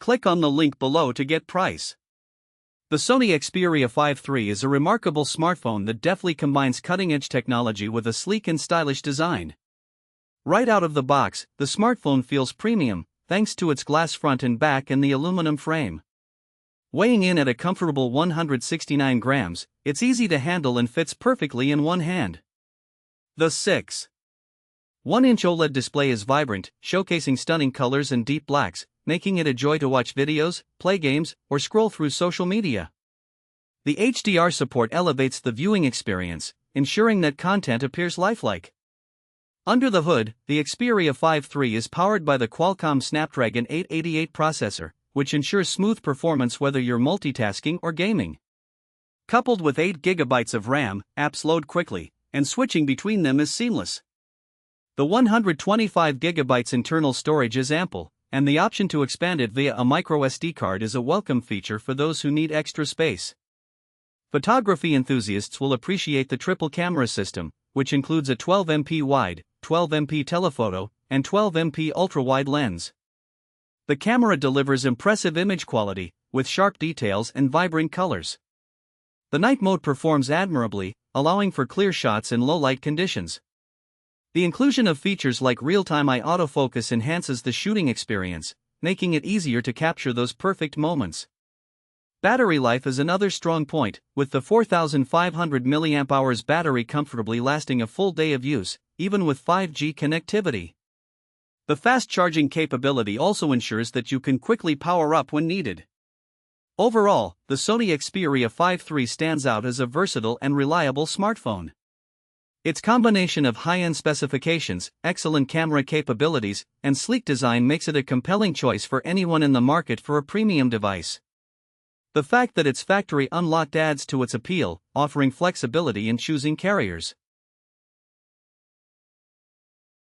Click on the link below to get price. The Sony Xperia 5 III is a remarkable smartphone that deftly combines cutting-edge technology with a sleek and stylish design. Right out of the box, the smartphone feels premium, thanks to its glass front and back and the aluminum frame. Weighing in at a comfortable 169 grams, it's easy to handle and fits perfectly in one hand. The 6.1-inch OLED display is vibrant, showcasing stunning colors and deep blacks, making it a joy to watch videos, play games, or scroll through social media. The HDR support elevates the viewing experience, ensuring that content appears lifelike. Under the hood, the Xperia 5 III is powered by the Qualcomm Snapdragon 888 processor, which ensures smooth performance whether you're multitasking or gaming. Coupled with 8 GB of RAM, apps load quickly, and switching between them is seamless. The 125 GB internal storage is ample, and the option to expand it via a microSD card is a welcome feature for those who need extra space. Photography enthusiasts will appreciate the triple camera system, which includes a 12MP wide, 12MP telephoto, and 12MP ultra-wide lens. The camera delivers impressive image quality, with sharp details and vibrant colors. The night mode performs admirably, allowing for clear shots in low-light conditions. The inclusion of features like real-time eye autofocus enhances the shooting experience, making it easier to capture those perfect moments. Battery life is another strong point, with the 4,500 mAh battery comfortably lasting a full day of use, even with 5G connectivity. The fast charging capability also ensures that you can quickly power up when needed. Overall, the Sony Xperia 5 III stands out as a versatile and reliable smartphone. Its combination of high-end specifications, excellent camera capabilities, and sleek design makes it a compelling choice for anyone in the market for a premium device. The fact that it's factory unlocked adds to its appeal, offering flexibility in choosing carriers.